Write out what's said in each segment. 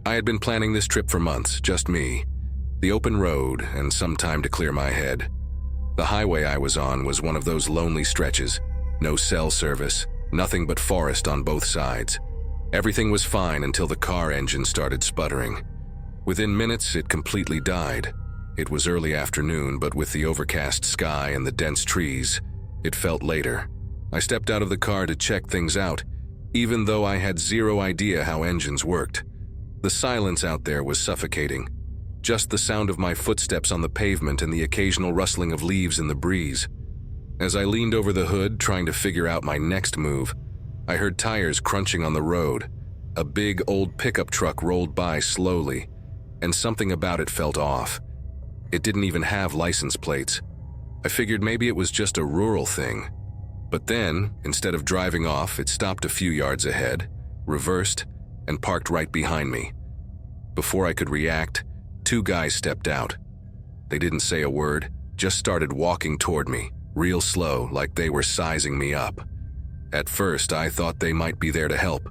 I had been planning this trip for months, just me, the open road, and some time to clear my head. The highway I was on was one of those lonely stretches. No cell service, nothing but forest on both sides. Everything was fine until the car engine started sputtering. Within minutes, it completely died. It was early afternoon, but with the overcast sky and the dense trees, it felt later. I stepped out of the car to check things out, even though I had zero idea how engines worked. The silence out there was suffocating. Just the sound of my footsteps on the pavement and the occasional rustling of leaves in the breeze. As I leaned over the hood, trying to figure out my next move, I heard tires crunching on the road. A big old pickup truck rolled by slowly, and something about it felt off. It didn't even have license plates. I figured maybe it was just a rural thing. But then, instead of driving off, it stopped a few yards ahead, reversed, and parked right behind me. Before I could react, two guys stepped out. They didn't say a word, just started walking toward me, real slow, like they were sizing me up. At first, I thought they might be there to help,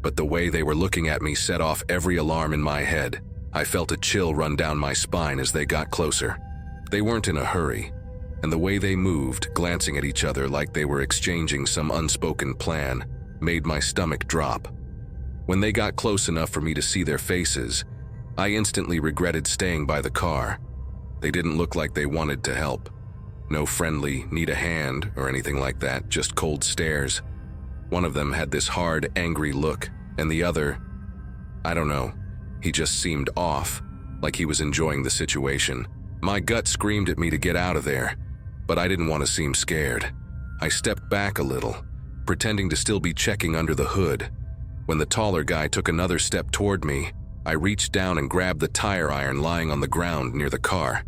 but the way they were looking at me set off every alarm in my head. I felt a chill run down my spine as they got closer. They weren't in a hurry, and the way they moved, glancing at each other like they were exchanging some unspoken plan, made my stomach drop. When they got close enough for me to see their faces, I instantly regretted staying by the car. They didn't look like they wanted to help. No friendly, need a hand, or anything like that, just cold stares. One of them had this hard, angry look, and the other, I don't know, he just seemed off, like he was enjoying the situation. My gut screamed at me to get out of there, but I didn't want to seem scared. I stepped back a little, pretending to still be checking under the hood. When the taller guy took another step toward me, I reached down and grabbed the tire iron lying on the ground near the car.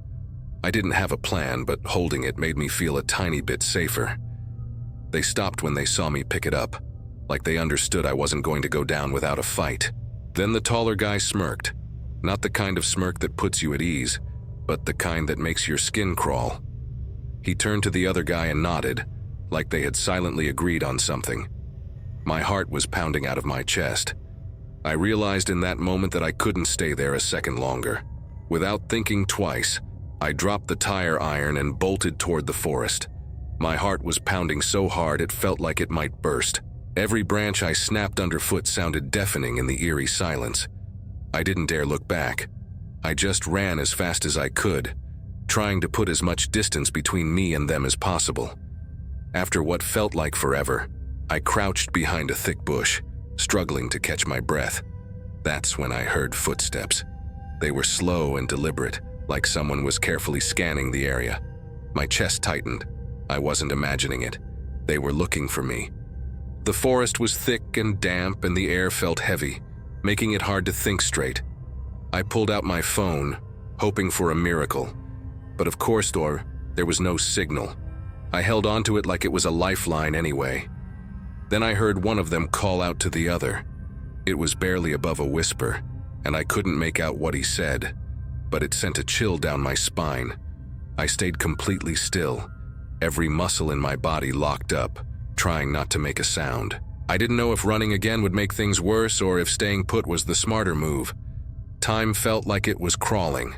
I didn't have a plan, but holding it made me feel a tiny bit safer. They stopped when they saw me pick it up, like they understood I wasn't going to go down without a fight. Then the taller guy smirked. Not the kind of smirk that puts you at ease, but the kind that makes your skin crawl. He turned to the other guy and nodded, like they had silently agreed on something. My heart was pounding out of my chest. I realized in that moment that I couldn't stay there a second longer. Without thinking twice, I dropped the tire iron and bolted toward the forest. My heart was pounding so hard it felt like it might burst. Every branch I snapped underfoot sounded deafening in the eerie silence. I didn't dare look back. I just ran as fast as I could, trying to put as much distance between me and them as possible. After what felt like forever, I crouched behind a thick bush, struggling to catch my breath. That's when I heard footsteps. They were slow and deliberate, like someone was carefully scanning the area. My chest tightened. I wasn't imagining it. They were looking for me. The forest was thick and damp and the air felt heavy, making it hard to think straight. I pulled out my phone, hoping for a miracle. But of course, there was no signal. I held onto it like it was a lifeline anyway. Then I heard one of them call out to the other. It was barely above a whisper, and I couldn't make out what he said, but it sent a chill down my spine. I stayed completely still, every muscle in my body locked up, trying not to make a sound. I didn't know if running again would make things worse or if staying put was the smarter move. Time felt like it was crawling.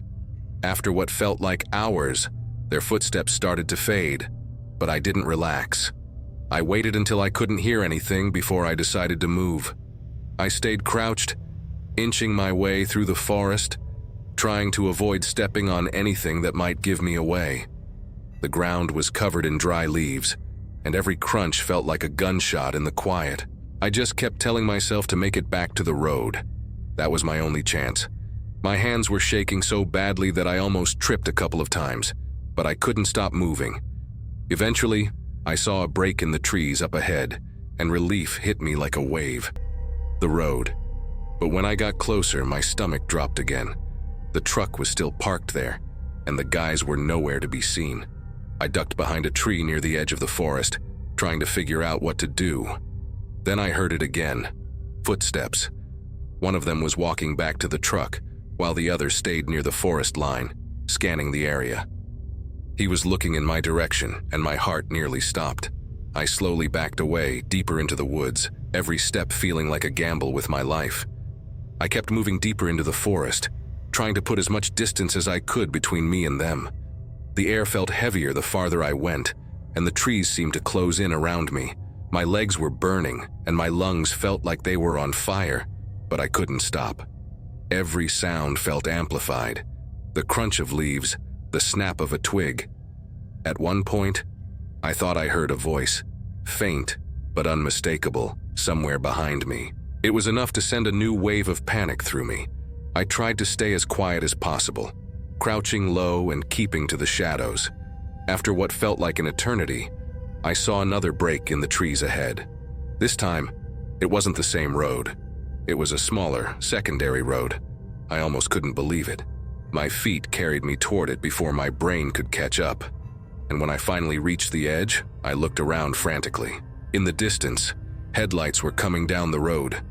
After what felt like hours, their footsteps started to fade, but I didn't relax. I waited until I couldn't hear anything before I decided to move. I stayed crouched, inching my way through the forest, trying to avoid stepping on anything that might give me away. The ground was covered in dry leaves, and every crunch felt like a gunshot in the quiet. I just kept telling myself to make it back to the road. That was my only chance. My hands were shaking so badly that I almost tripped a couple of times, but I couldn't stop moving. Eventually, I saw a break in the trees up ahead, and relief hit me like a wave. The road. But when I got closer, my stomach dropped again. The truck was still parked there, and the guys were nowhere to be seen. I ducked behind a tree near the edge of the forest, trying to figure out what to do. Then I heard it again. Footsteps. One of them was walking back to the truck, while the other stayed near the forest line, scanning the area. He was looking in my direction, and my heart nearly stopped. I slowly backed away, deeper into the woods, every step feeling like a gamble with my life. I kept moving deeper into the forest, trying to put as much distance as I could between me and them. The air felt heavier the farther I went, and the trees seemed to close in around me. My legs were burning, and my lungs felt like they were on fire, but I couldn't stop. Every sound felt amplified. The crunch of leaves, the snap of a twig. At one point, I thought I heard a voice, faint but unmistakable, somewhere behind me. It was enough to send a new wave of panic through me. I tried to stay as quiet as possible, crouching low and keeping to the shadows. After what felt like an eternity, I saw another break in the trees ahead. This time, it wasn't the same road. It was a smaller, secondary road. I almost couldn't believe it. My feet carried me toward it before my brain could catch up. And when I finally reached the edge, I looked around frantically. In the distance, headlights were coming down the road.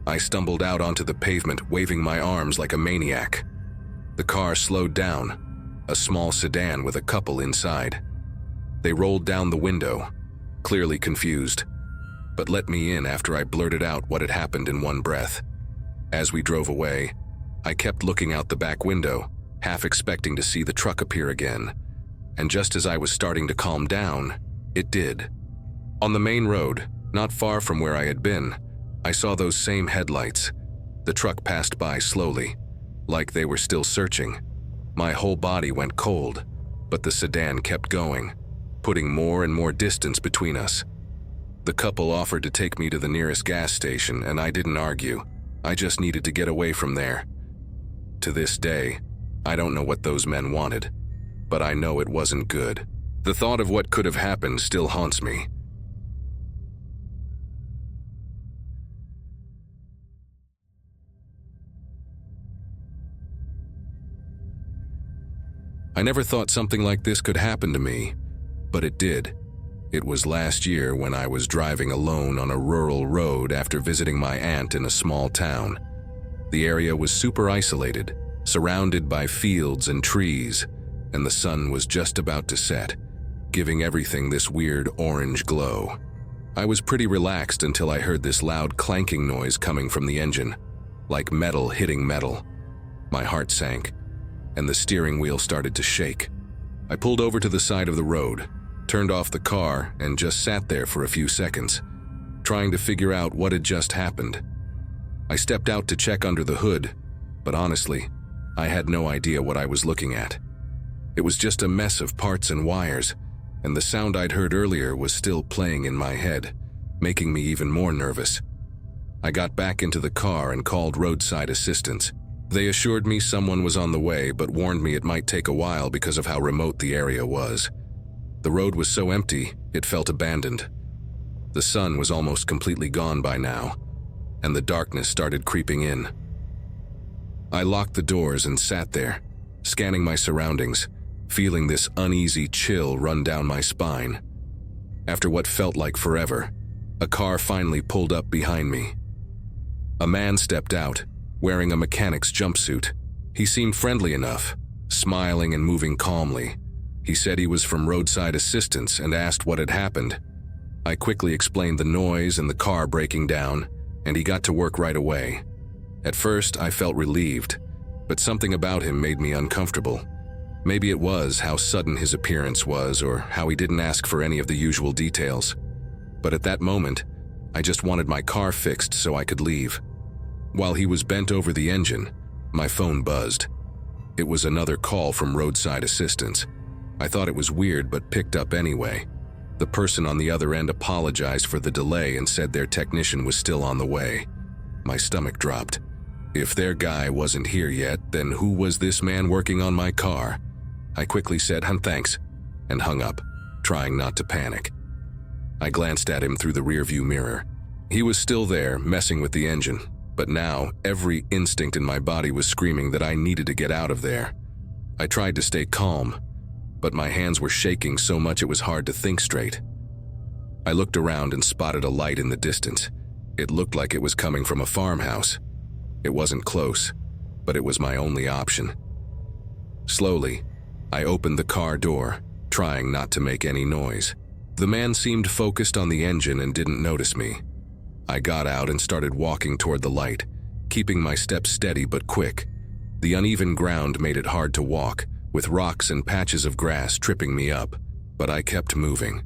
I stumbled out onto the pavement, waving my arms like a maniac. The car slowed down, a small sedan with a couple inside. They rolled down the window, clearly confused, but let me in after I blurted out what had happened in one breath. As we drove away, I kept looking out the back window, half expecting to see the truck appear again. And just as I was starting to calm down, it did. On the main road, not far from where I had been, I saw those same headlights. The truck passed by slowly, like they were still searching. My whole body went cold, but the sedan kept going, putting more and more distance between us. The couple offered to take me to the nearest gas station, and I didn't argue. I just needed to get away from there. To this day, I don't know what those men wanted, but I know it wasn't good. The thought of what could have happened still haunts me. I never thought something like this could happen to me, but it did. It was last year when I was driving alone on a rural road after visiting my aunt in a small town. The area was super isolated, surrounded by fields and trees, and the sun was just about to set, giving everything this weird orange glow. I was pretty relaxed until I heard this loud clanking noise coming from the engine, like metal hitting metal. My heart sank, and the steering wheel started to shake. I pulled over to the side of the road, turned off the car, and just sat there for a few seconds, trying to figure out what had just happened. I stepped out to check under the hood, but honestly, I had no idea what I was looking at. It was just a mess of parts and wires, and the sound I'd heard earlier was still playing in my head, making me even more nervous. I got back into the car and called roadside assistance. They assured me someone was on the way, but warned me it might take a while because of how remote the area was. The road was so empty, it felt abandoned. The sun was almost completely gone by now, and the darkness started creeping in. I locked the doors and sat there, scanning my surroundings, feeling this uneasy chill run down my spine. After what felt like forever, a car finally pulled up behind me. A man stepped out, wearing a mechanic's jumpsuit. He seemed friendly enough, smiling and moving calmly. He said he was from roadside assistance and asked what had happened. I quickly explained the noise and the car breaking down, and he got to work right away. At first, I felt relieved, but something about him made me uncomfortable. Maybe it was how sudden his appearance was, or how he didn't ask for any of the usual details. But at that moment, I just wanted my car fixed so I could leave. While he was bent over the engine, my phone buzzed. It was another call from roadside assistance. I thought it was weird, but picked up anyway. The person on the other end apologized for the delay and said their technician was still on the way. My stomach dropped. If their guy wasn't here yet, then who was this man working on my car? I quickly said, thanks, and hung up, trying not to panic. I glanced at him through the rearview mirror. He was still there, messing with the engine, but now every instinct in my body was screaming that I needed to get out of there. I tried to stay calm, but my hands were shaking so much it was hard to think straight. I looked around and spotted a light in the distance. It looked like it was coming from a farmhouse. It wasn't close, but it was my only option. Slowly, I opened the car door, trying not to make any noise. The man seemed focused on the engine and didn't notice me. I got out and started walking toward the light, keeping my steps steady but quick. The uneven ground made it hard to walk, with rocks and patches of grass tripping me up, but I kept moving.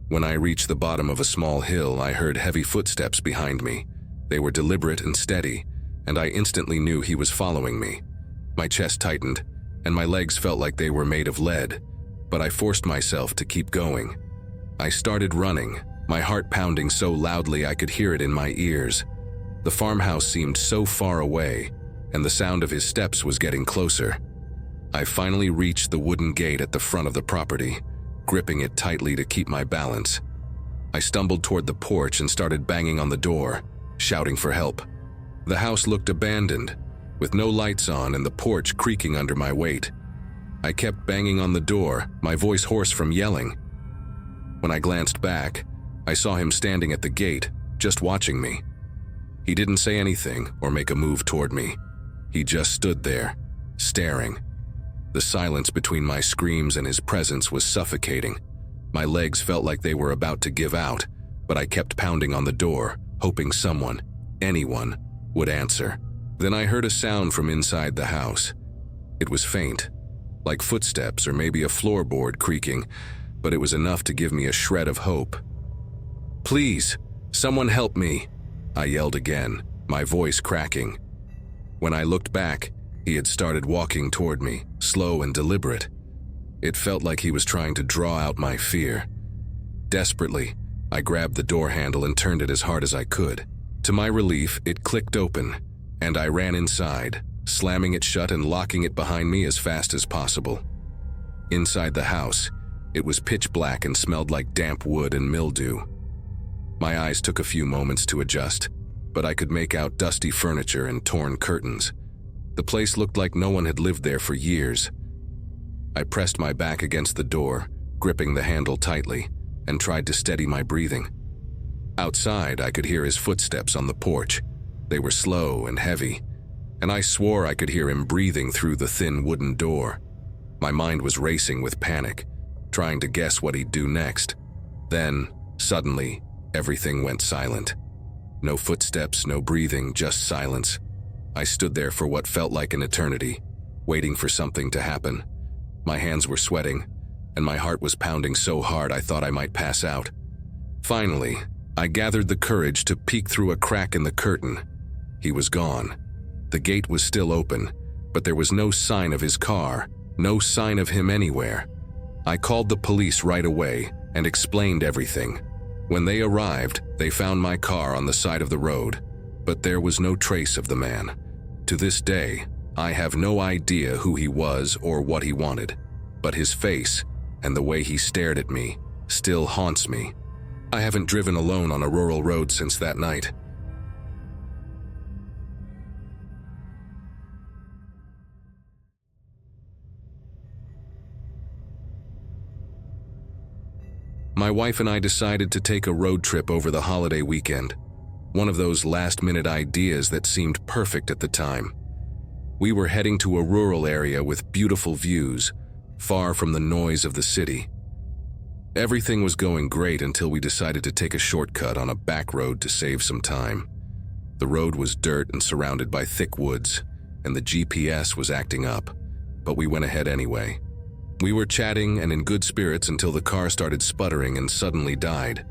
When I reached the bottom of a small hill, I heard heavy footsteps behind me. They were deliberate and steady, and I instantly knew he was following me. My chest tightened, and my legs felt like they were made of lead, but I forced myself to keep going. I started running, my heart pounding so loudly I could hear it in my ears. The farmhouse seemed so far away, and the sound of his steps was getting closer. I finally reached the wooden gate at the front of the property, gripping it tightly to keep my balance. I stumbled toward the porch and started banging on the door, shouting for help. The house looked abandoned, with no lights on and the porch creaking under my weight. I kept banging on the door, my voice hoarse from yelling. When I glanced back, I saw him standing at the gate, just watching me. He didn't say anything or make a move toward me. He just stood there, staring. The silence between my screams and his presence was suffocating. My legs felt like they were about to give out, but I kept pounding on the door, hoping someone, anyone, would answer. Then I heard a sound from inside the house. It was faint, like footsteps or maybe a floorboard creaking, but it was enough to give me a shred of hope. "Please, someone help me," I yelled again, my voice cracking. When I looked back, he had started walking toward me, slow and deliberate. It felt like he was trying to draw out my fear. Desperately, I grabbed the door handle and turned it as hard as I could. To my relief, it clicked open, and I ran inside, slamming it shut and locking it behind me as fast as possible. Inside the house, it was pitch black and smelled like damp wood and mildew. My eyes took a few moments to adjust, but I could make out dusty furniture and torn curtains. The place looked like no one had lived there for years. I pressed my back against the door, gripping the handle tightly, and tried to steady my breathing. Outside, I could hear his footsteps on the porch. They were slow and heavy, and I swore I could hear him breathing through the thin wooden door. My mind was racing with panic, trying to guess what he'd do next. Then, suddenly, everything went silent. No footsteps, no breathing, just silence. I stood there for what felt like an eternity, waiting for something to happen. My hands were sweating, and my heart was pounding so hard I thought I might pass out. Finally, I gathered the courage to peek through a crack in the curtain. He was gone. The gate was still open, but there was no sign of his car, no sign of him anywhere. I called the police right away and explained everything. When they arrived, they found my car on the side of the road, but there was no trace of the man. To this day, I have no idea who he was or what he wanted, but his face and the way he stared at me still haunts me. I haven't driven alone on a rural road since that night. My wife and I decided to take a road trip over the holiday weekend, one of those last-minute ideas that seemed perfect at the time. We were heading to a rural area with beautiful views, far from the noise of the city. Everything was going great until we decided to take a shortcut on a back road to save some time. The road was dirt and surrounded by thick woods, and the GPS was acting up, but we went ahead anyway. We were chatting and in good spirits until the car started sputtering and suddenly died.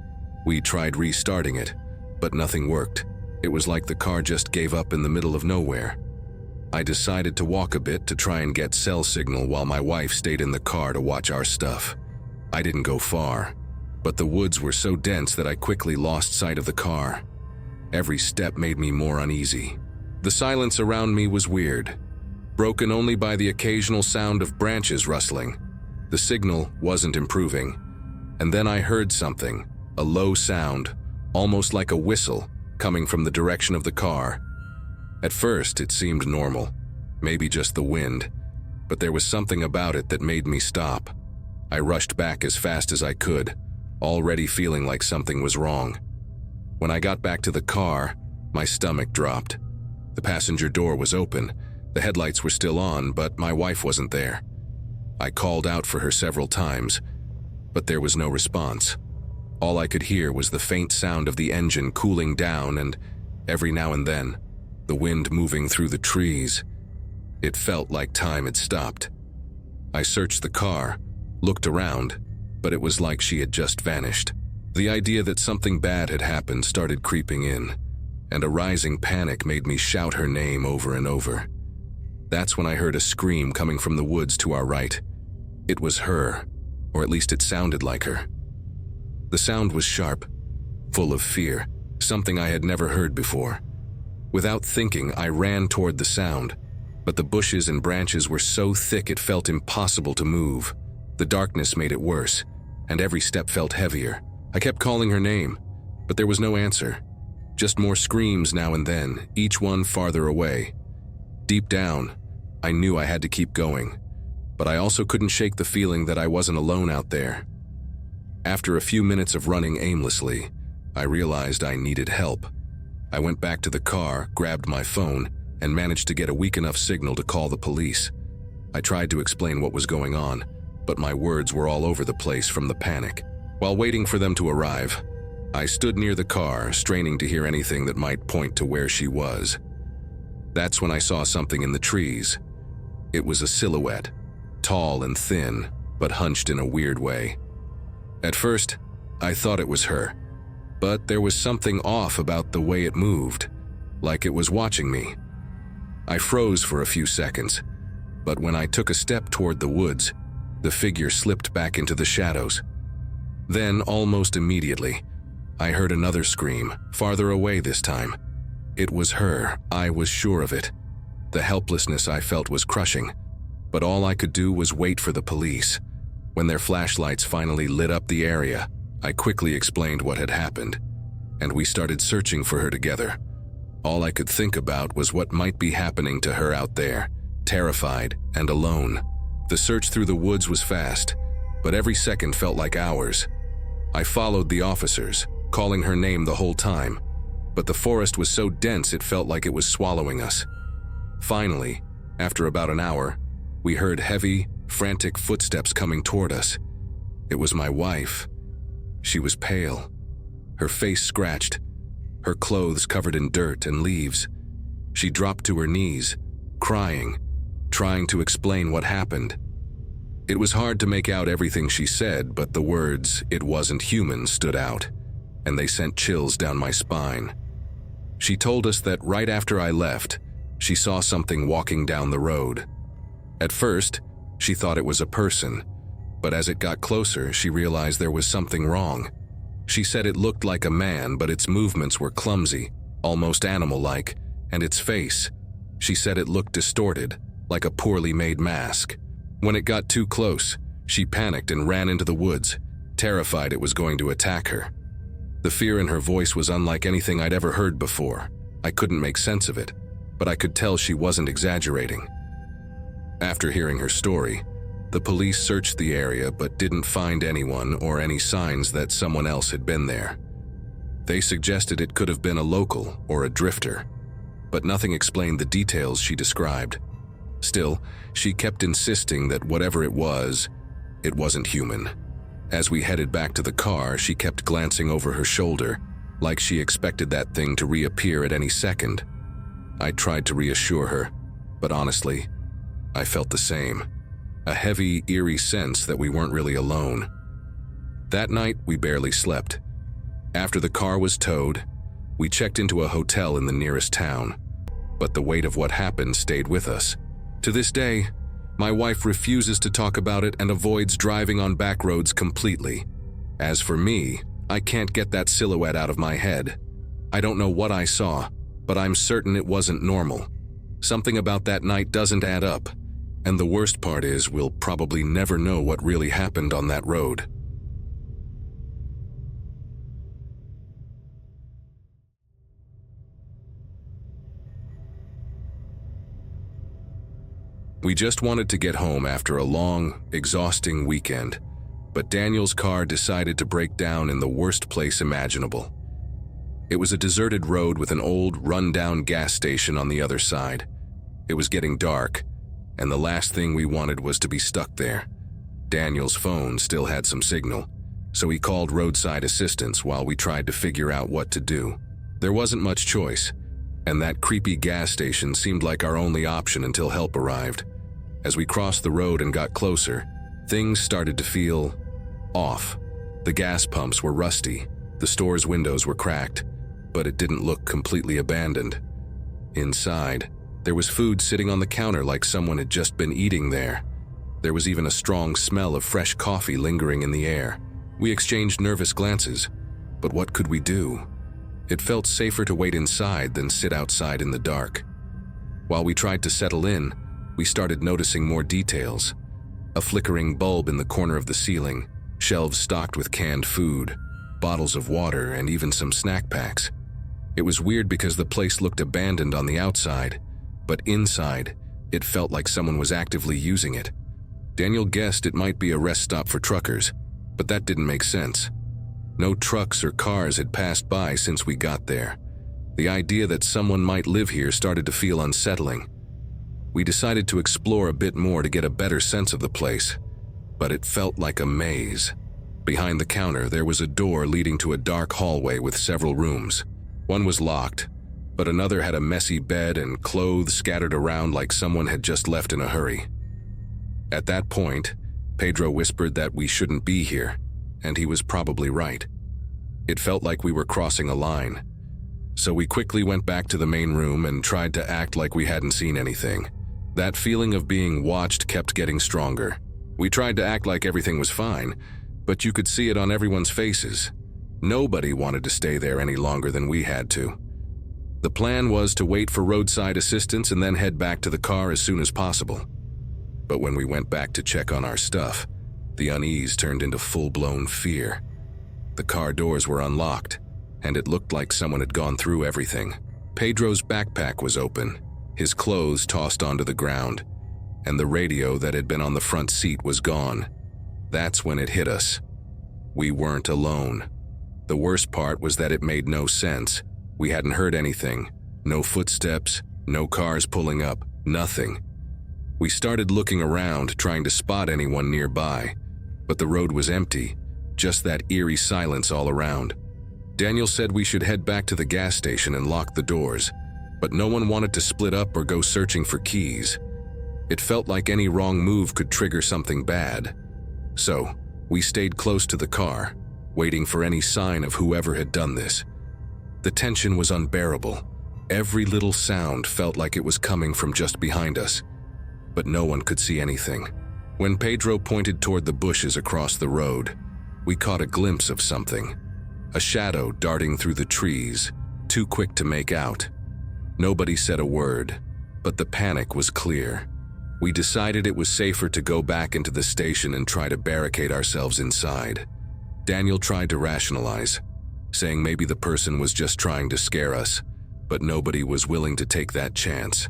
We tried restarting it, but nothing worked. It was like the car just gave up in the middle of nowhere. I decided to walk a bit to try and get cell signal while my wife stayed in the car to watch our stuff. I didn't go far, but the woods were so dense that I quickly lost sight of the car. Every step made me more uneasy. The silence around me was weird, broken only by the occasional sound of branches rustling. The signal wasn't improving, and then I heard something, a low sound, almost like a whistle, coming from the direction of the car. At first, it seemed normal, maybe just the wind, but there was something about it that made me stop. I rushed back as fast as I could, already feeling like something was wrong. When I got back to the car, my stomach dropped. The passenger door was open, the headlights were still on, but my wife wasn't there. I called out for her several times, but there was no response. All I could hear was the faint sound of the engine cooling down and, every now and then, the wind moving through the trees. It felt like time had stopped. I searched the car, looked around, but it was like she had just vanished. The idea that something bad had happened started creeping in, and a rising panic made me shout her name over and over. That's when I heard a scream coming from the woods to our right. It was her, or at least it sounded like her. The sound was sharp, full of fear, something I had never heard before. Without thinking, I ran toward the sound, but the bushes and branches were so thick it felt impossible to move. The darkness made it worse, and every step felt heavier. I kept calling her name, but there was no answer. Just more screams now and then, each one farther away. Deep down, I knew I had to keep going, but I also couldn't shake the feeling that I wasn't alone out there. After a few minutes of running aimlessly, I realized I needed help. I went back to the car, grabbed my phone, and managed to get a weak enough signal to call the police. I tried to explain what was going on, but my words were all over the place from the panic. While waiting for them to arrive, I stood near the car, straining to hear anything that might point to where she was. That's when I saw something in the trees. It was a silhouette, tall and thin, but hunched in a weird way. At first, I thought it was her, but there was something off about the way it moved, like it was watching me. I froze for a few seconds, but when I took a step toward the woods, the figure slipped back into the shadows. Then, almost immediately, I heard another scream, farther away this time. It was her, I was sure of it. The helplessness I felt was crushing, but all I could do was wait for the police. When their flashlights finally lit up the area, I quickly explained what had happened, and we started searching for her together. All I could think about was what might be happening to her out there, terrified and alone. The search through the woods was fast, but every second felt like hours. I followed the officers, calling her name the whole time, but the forest was so dense it felt like it was swallowing us. Finally, after about an hour, we heard heavy, frantic footsteps coming toward us. It was my wife. She was pale, her face scratched, her clothes covered in dirt and leaves. She dropped to her knees, crying, trying to explain what happened. It was hard to make out everything she said, but the words, "it wasn't human," stood out, and they sent chills down my spine. She told us that right after I left, she saw something walking down the road. At first, she thought it was a person, but as it got closer, she realized there was something wrong. She said it looked like a man, but its movements were clumsy, almost animal-like, and its face, she said it looked distorted, like a poorly made mask. When it got too close, she panicked and ran into the woods, terrified it was going to attack her. The fear in her voice was unlike anything I'd ever heard before. I couldn't make sense of it, but I could tell she wasn't exaggerating. After hearing her story, the police searched the area but didn't find anyone or any signs that someone else had been there. They suggested it could have been a local or a drifter, but nothing explained the details she described. Still, she kept insisting that whatever it wasn't human. As we headed back to the car, she kept glancing over her shoulder, like she expected that thing to reappear at any second. I tried to reassure her, but honestly, I felt the same. A heavy, eerie sense that we weren't really alone. That night, we barely slept. After the car was towed, we checked into a hotel in the nearest town, but the weight of what happened stayed with us. To this day, my wife refuses to talk about it and avoids driving on back roads completely. As for me, I can't get that silhouette out of my head. I don't know what I saw, but I'm certain it wasn't normal. Something about that night doesn't add up, and the worst part is we'll probably never know what really happened on that road. We just wanted to get home after a long, exhausting weekend, but Daniel's car decided to break down in the worst place imaginable. It was a deserted road with an old, run-down gas station on the other side. It was getting dark, and the last thing we wanted was to be stuck there. Daniel's phone still had some signal, so he called roadside assistance while we tried to figure out what to do. There wasn't much choice, and that creepy gas station seemed like our only option until help arrived. As we crossed the road and got closer, things started to feel off. The gas pumps were rusty, the store's windows were cracked, but it didn't look completely abandoned. Inside, there was food sitting on the counter like someone had just been eating there. There was even a strong smell of fresh coffee lingering in the air. We exchanged nervous glances, but what could we do? It felt safer to wait inside than sit outside in the dark. While we tried to settle in, we started noticing more details. A flickering bulb in the corner of the ceiling, shelves stocked with canned food, bottles of water, and even some snack packs. It was weird because the place looked abandoned on the outside, but inside, it felt like someone was actively using it. Daniel guessed it might be a rest stop for truckers, but that didn't make sense. No trucks or cars had passed by since we got there. The idea that someone might live here started to feel unsettling. We decided to explore a bit more to get a better sense of the place, but it felt like a maze. Behind the counter, there was a door leading to a dark hallway with several rooms. One was locked, but another had a messy bed and clothes scattered around like someone had just left in a hurry. At that point, Pedro whispered that we shouldn't be here, and he was probably right. It felt like we were crossing a line. So we quickly went back to the main room and tried to act like we hadn't seen anything. That feeling of being watched kept getting stronger. We tried to act like everything was fine, but you could see it on everyone's faces. Nobody wanted to stay there any longer than we had to. The plan was to wait for roadside assistance and then head back to the car as soon as possible. But when we went back to check on our stuff, the unease turned into full-blown fear. The car doors were unlocked, and it looked like someone had gone through everything. Pedro's backpack was open, his clothes tossed onto the ground, and the radio that had been on the front seat was gone. That's when it hit us. We weren't alone. The worst part was that it made no sense. We hadn't heard anything. No footsteps, no cars pulling up, nothing. We started looking around, trying to spot anyone nearby, but the road was empty, just that eerie silence all around. Daniel said we should head back to the gas station and lock the doors, but no one wanted to split up or go searching for keys. It felt like any wrong move could trigger something bad. So, we stayed close to the car, waiting for any sign of whoever had done this. The tension was unbearable. Every little sound felt like it was coming from just behind us, but no one could see anything. When Pedro pointed toward the bushes across the road, we caught a glimpse of something. A shadow darting through the trees, too quick to make out. Nobody said a word, but the panic was clear. We decided it was safer to go back into the station and try to barricade ourselves inside. Daniel tried to rationalize, saying maybe the person was just trying to scare us, but nobody was willing to take that chance.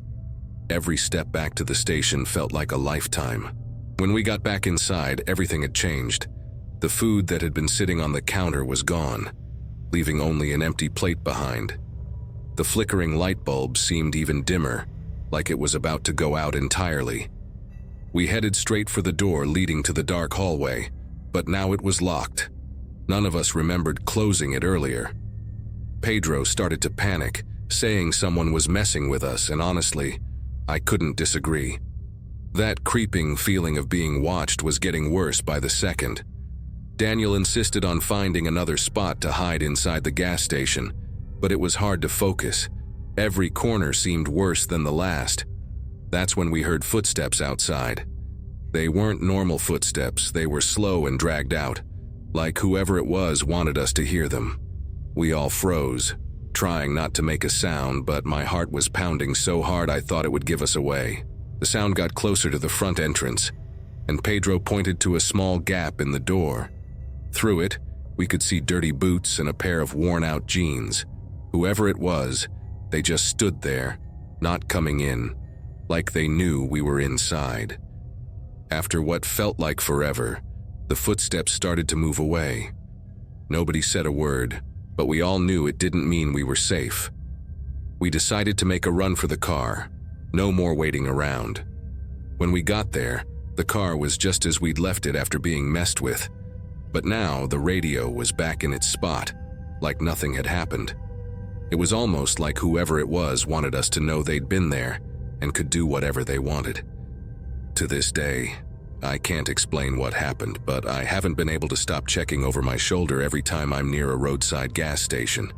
Every step back to the station felt like a lifetime. When we got back inside, everything had changed. The food that had been sitting on the counter was gone, leaving only an empty plate behind. The flickering light bulb seemed even dimmer, like it was about to go out entirely. We headed straight for the door leading to the dark hallway, but now it was locked. None of us remembered closing it earlier. Pedro started to panic, saying someone was messing with us, and honestly, I couldn't disagree. That creeping feeling of being watched was getting worse by the second. Daniel insisted on finding another spot to hide inside the gas station, but it was hard to focus. Every corner seemed worse than the last. That's when we heard footsteps outside. They weren't normal footsteps, they were slow and dragged out, like whoever it was wanted us to hear them. We all froze, trying not to make a sound, but my heart was pounding so hard I thought it would give us away. The sound got closer to the front entrance, and Pedro pointed to a small gap in the door. Through it, we could see dirty boots and a pair of worn-out jeans. Whoever it was, they just stood there, not coming in, like they knew we were inside. After what felt like forever, the footsteps started to move away. Nobody said a word, but we all knew it didn't mean we were safe. We decided to make a run for the car. No more waiting around. When we got there, the car was just as we'd left it after being messed with. But now the radio was back in its spot, like nothing had happened. It was almost like whoever it was wanted us to know they'd been there and could do whatever they wanted. To this day, I can't explain what happened, but I haven't been able to stop checking over my shoulder every time I'm near a roadside gas station.